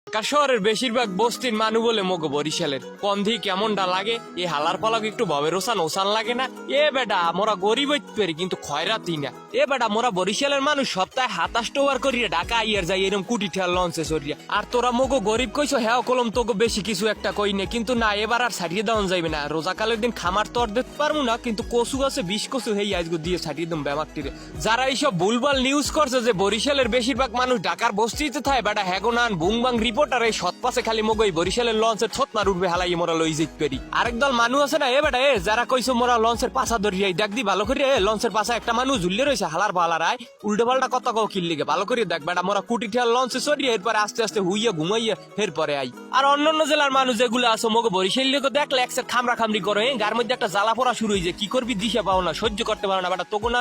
ঢাকা শহরের বেশিরভাগ বস্তির মানু বলে মগো বরিশালের কন্ধি কেমনটা লাগে এ হালার পালাক একটু ভবের ওসান লাগে না। এ বেটা মোরা গরিব হইতে পারি কিন্তু খয়রাতি না। এ বেটা মোরা বরিশালের মানুষ সপ্তাহে 27 ওভার করিয়া ঢাকা আইয়ার যাই এরকম কুটি ঠেল লঞ্চে সরিয়া। আর তোরা মগো গরিব কইছো হ্যাঁ কলম তোকে বেশি কিছু একটা কই নে, কিন্তু না এবার আর ছাড়িয়ে দেওয়া যাইবে না। রোজাকালের দিন খামার তর দিতে পারবো না, কিন্তু কচু আছে 20 কচু হেই আজগো দিয়ে ছাড়িয়ে দেব ব্যামাকটিরে। যারা এইসব ভুলভাল নিউজ করছে যে বরিশালের বেশিরভাগ মানুষ ঢাকার বস্তিতে থাকে, বেটা হ্যাগোনান বুংবাং রিপোর্টার এই সৎ পাশে খালি মগো এই বরিশালের লঞ্চের ছতমার উঠবে হালাই মোরা লই যেতে পারি। আরেক দল মানুষ আছে না এ বেটা এ যারা কইছো মোরা লঞ্চের পাশা ধরিয়াই দেখ দি ভালো করে লঞ্চের পাশা একটা মানুষ ঝুলিয়ে রয়েছে হালার ভালার আয় উল্টো পাল্টা কথা কও কিল্লিগে ভালো করে দেখ বেটা মোরা কুটি ঠেল লঞ্চে সরিয়ে এরপরে আস্তে আস্তে হুইয়া ঘুমাইয়া এরপরে আই। আর অন্যান্য জেলার মানুষ যেগুলো আছে মগো বরিশালীকে দেখলে একসের খামরা খামরি করে গার মধ্যে একটা জ্বালা পড়া শুরু হয়ে যায়, কি করবি দিশা পাও না, সহ্য করতে পারো না বেটা। তখন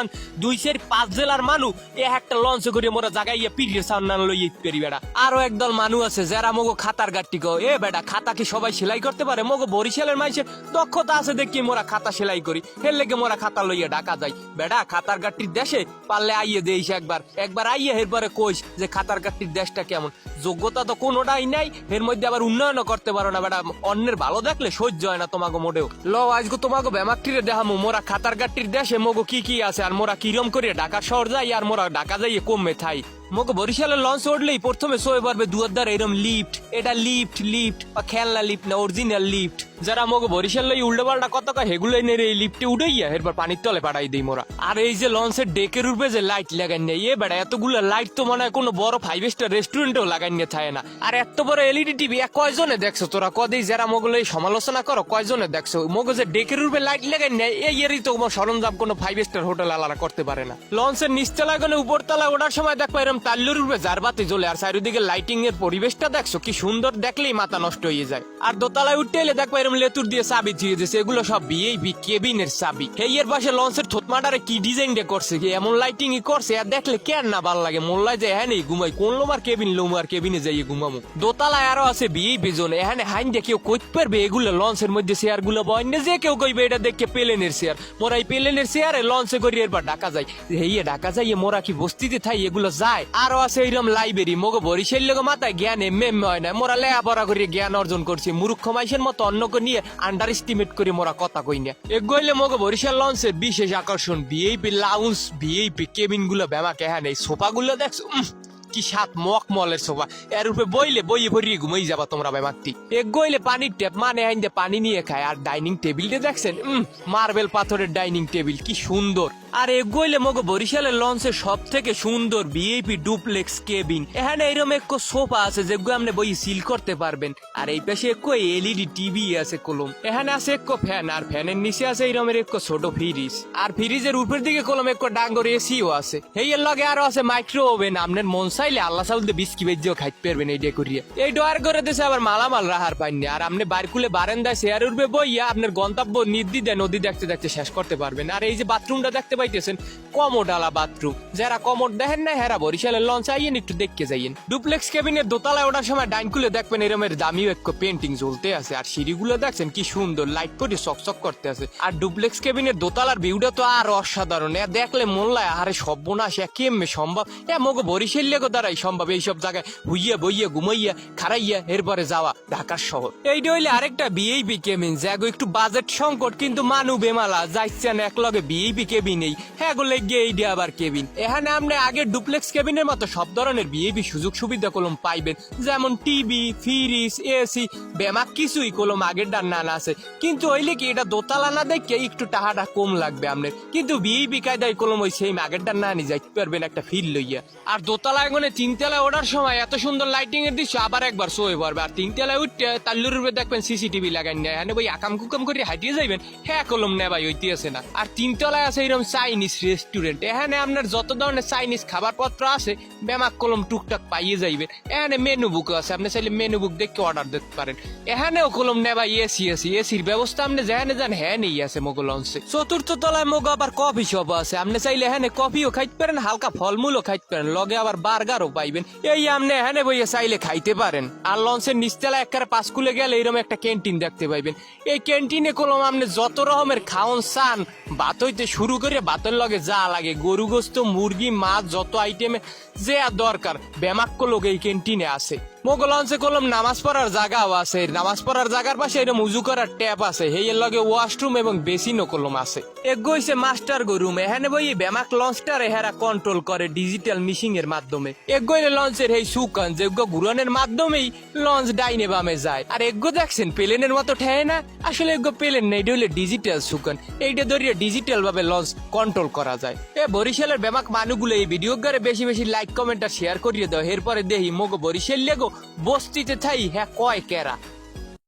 2-5 জেলার মানুষ এ একটা লঞ্চে করে মোরা জাগাইয়া পিড়িয়ে সামনে লইয়া পারি বেটা। আরো একদল মানুষ আছে যারা মগো খাতার গাট্টি গো এ বেটা খাতা কি সবাই সেলাই করতে পারে? মগো বরিশালের মানুষের দক্ষতা আছে দেখি মোরা খাতা সেলাই করি, হের লেগে মোরা খাতা লইয়া ঢাকা যাই। বেটা খাতার গাট্টির দেশে পারলে আইয়ে দেইস একবার আইয়ে এরপরে কইস যে খাতার গাট্টির দেশটা কেমন। যোগ্যতা তো কোনোটাই নাই, এর মধ্যে আবার উন্নয়নও করতে পারো না বেটা। অন্যের ভালো দেখলে সহ্য হয় না তোমাকে মোটেও। ল আজকে তোমাকে ব্যামাকটিরে দেখামু মোরা খাতার গাট্টির দেশে মগো কি আছে আর মোরা কিরম করে ঢাকা শহর যাই আর মোরা ঢাকা যাইয়ে কমে থাই। মগো বরিশালের লঞ্চ উঠলেই প্রথমে সয়ে পারবে দুয়ার দ্বারা এরম লিফট, এটা লিফট বা খেলনা লিফট না অরিজিনাল লিফট। যারা মগো বরিশাল লই উল্টো পাল্টা কত কয় হেগুলোই নেই এই লিফটে উঠাইয়া এরপর পানির তলে পাঠাই দিই মোরা। আর এই যে লঞ্চের ডেকের উপরে যে লাইট লাগাই নেই এ বেড়া এতগুলো লাইট তো মনে হয় কোনো বড় 5 স্টার রেস্টুরেন্টেও লাগাই নিয়ে থাকে না। আর এত বড় এলইডি টিভি কয়জনে দেখছো তোরা? কদেই যারা মগলো এই সমালোচনা করো কয়জনে দেখছো? মগো যে ডেকের উপরে লাইট লাগাই নেই এই এরই তো সরঞ্জাম কোনো 5 স্টার হোটেল আলাদা করতে পারে না। লঞ্চের নিচতলায় কোনো উপরতলায় ওঠার সময় দেখো এরকম তাল্লুর উপরে জারবাতি জ্বলে আর চারিদিকে লাইটিং এর পরিবেশটা দেখছো কি সুন্দর, দেখলেই মাথা নষ্ট হয়ে যায়। আর দোতলায় উঠতে এলে দেখো এরকম লেতুর দিয়ে চাবি দিয়ে দিয়েছে, এগুলো সব ভিআইপি কেবিনের চাবি। এই এর পাশে লঞ্চের থতমাটারে কি ডিজাইন দিয়ে করছে, কি এমন লাইটিং করছে আর দেখলে কেন না ভাল লাগে। মোল্লায় যে হ্যাঁ নেই ঘুমাই কোন লোমার কেবিন লোমার কেবিনে যাইয়ে ঘুমামু। দোতলায় আরো আছে ভিআইপি জোন, এখানে হাইন দিয়ে কেউ কইতে পারবে এগুলো লঞ্চের মধ্যে চেয়ার গুলো বয়নে যে কেউ কইবে এটা দেখে প্লেনের চেয়ার। মোরা এই প্লেনের চেয়ারে লঞ্চে করি এরপর ঢাকা যাই। হেইয়ে ঢাকা যাইয়ে মোরা কি বস্তিতে থাই এগুলো যায়। আরো আছে এইরকম লাইব্রেরি মগো বরিশাল লোক মাথায় জ্ঞান এম হয় না। মোরা লেখাপড়া করিয়ে জ্ঞান অর্জন করছি, মূর্খ মাইসের মতো অন্যকে নিয়ে আন্ডার এস্টিমেট করে মোরা কথা কই না। এগোইলে মগো বরিশাল লঞ্চের বিশেষ আকর্ষণ ভিআইপি লাউঞ্জ, ভিআইপি কেবিন গুলো ব্যামাকে হ্যাঁ এই সোফা গুলো দেখছো কি সাত মকমলের সোফা, এর উপরে বইয়ে ভরিয়ে ঘুমাই যাবা তোমরা ব্যামাকটি। এগোইলে পানির ট্যাপ মানে আইন পানি নিয়ে খায়। আর ডাইনিং টেবিলটা দেখছেন মার্বেল পাথরের ডাইনিং টেবিল কি সুন্দর। আর এগোইলে মগো বরিশালের লঞ্চের সব থেকে সুন্দর ভিআইপি ডুপ্লেক্স কেবিন। এখানে এরকম এক সোফা আছে যেগুলো আপনি বই সিল করতে পারবেন। আর এই পাশে এক এলইডি টিভি আছে কলম। এখানে আছে এক ফ্যান আর ফ্যানের নিচে আছে এইরকমের এক ছোট ফ্রিজ। আর ফ্রিজের উপরের দিকে কলম এক ডাঙ্গর এসিও আছে। এই এর লগে আরো আছে মাইক্রো ওভেন, আপনার মন চাইলে আল্লাহ চাউলতে বিস্কি বেজিও খাইতে পারবেন এই ডে করিয়ে। এই ডয়ার করে দিয়েছে আবার মালামাল রাহার পাইনি। আর আপনি বাইরকুলে বারান্দায় চেয়ার উঠবে বইয়া আপনার গন্তব্য নির্দিদে নদী দেখতে দেখতে শেষ করতে পারবেন। আর এই যে বাথরুমটা দেখতে পাইতেছেন কমোডালা বাথরুম, যারা কমোড দেখেন না হেরা বরিশালের লঞ্চ আইয়েন একটু দেখতে যাইয়েন। ডুপ্লেক্স কেবিনের দোতলায় ওঠার সময় ডাইন খুলে দেখবেন এরমের দামি এক পেন্টিং জ্বলতে আছে। আর সিঁড়িগুলো দেখছেন কি সুন্দর লাইট করে চকচক করতে আছে। আর ডুপ্লেক্স কেবিনের দোতলার ভিউটা তো আর অসাধারণ, দেখলে মোল্লায় আরে সর্বনাশ কেমনে সম্ভব। মগো বরিশাল লেগো দ্বারাই সম্ভব এইসব জায়গায় হুইয়া বইয়া ঘুমাইয়া খারাইয়া এরপরে যাওয়া ঢাকার শহর। এইটা হইলে আরেকটা ভিআইপি কেবিন যাগো একটু বাজেট সংকট কিন্তু মানু বেমালা যাইছেন এক লগে ভিআইপি কেবিন নেই হ্যাঁ গো লেগে এইটা আবার কেবিন। এখানে আপনি আগে ডুপ্লেক্স কেবিনের মতো সব ধরনের ভিআইপি সুযোগ সুবিধা কলম পাইবেন, যেমন টিভি ফ্রিজ এসি বেমাক কিছুই কলম আগের ডান নানা আছে। কিন্তু হইলে কি এটা দোতলা না দেখে একটু টাকাটা কম লাগবে আপনার, কিন্তু ভিআইপি কায়দায় কলম ওই সেই আগের ডান নানি যাইতে পারবেন একটা ফিল লইয়া। আর দোতলা এখানে 3 তলায় ওঠার সময় এত সুন্দর লাইটিং এর দৃশ্য আবার একবার শোয়ে পড়বে। আর 3 তলায় উঠতে তাল্লুর উপরে দেখবেন সিসিটিভি লাগাই না, এখানে ওই আকাম কুকাম করে হাঁটিয়ে যাইবেন হ্যাঁ কলম নেই ভাই হইতে আছে না। আর 3 তলায় আছে এরকম চাইনিজ রেস্টুরেন্ট, এখানে আপনার যত ধরনের চাইনিজ খাবার পত্র আছে বেমাক কলম টুকটাক পাইয়ে যাইবেন। এখানে মেনু বুক আছে, আপনি চাইলে মেনু বুক দেখে অর্ডার দিতে পারেন। এখানেও কলম নেবা এসির ব্যবস্থা আপনি যেখানে যান হ্যাঁ নেই আছে মোগো লঞ্চে। 4র্থ তলায় মোগো আবার কফি শপ আছে, আপনি চাইলে এখানে কফিও খাইতে পারেন হালকা ফলমূলও খাইতে পারেন, লগে আবার বার্গারও পাইবেন। এই আপনি এখানে বইয়ে চাইলে খাইতে পারেন। আর লঞ্চের নিচতলা একবারে পাঁচকুলে গেলে এরকম একটা ক্যান্টিন দেখতে পাইবেন। এই ক্যান্টিনে কলম আপনি যত রকমের খাওন চান ভাত হইতে শুরু করে ভাতের লগে যা লাগে গরু গোস্ত মুরগি মাছ যত আইটেমে যে আর দরকার বেমাক্য লোক এই ক্যান্টিনে আছে। মোগো লঞ্চে কলম নামাজ পড়ার জায়গাও আছে, নামাজ পড়ার জায়গার পাশে এরকম উজু করার ট্যাপ আছে, হেয়ের লগে ওয়াশরুম এবং বেসিনও কলম আছে। এগো হইছে মাস্টার গরুম, এখানে বই বেমাক লঞ্চটারে হেরা কন্ট্রোল করে ডিজিটাল মিশিং এর মাধ্যমে। এগো লঞ্চের হেই সুকান যেগো ঘুরানোর মাধ্যমেই লঞ্চ ডাইনে বামে যায়। আর এগো দেখছেন প্লেনের মতো ঠেয় না, আসলে এগো প্লেন না, এটা হইলে ডিজিটাল সুকান, এইটা ধরিয়ে ডিজিটাল ভাবে লঞ্চ কন্ট্রোল করা যায়। বরিশালের বেমাক মানুষগুলো এই ভিডিও গারে বেশি বেশি লাইক কমেন্ট আর শেয়ার করিয়ে দাও, এরপরে দেখি মগো বরিশাল লেগো বস্তিতে থাই হ্যাঁ কয় কেরা।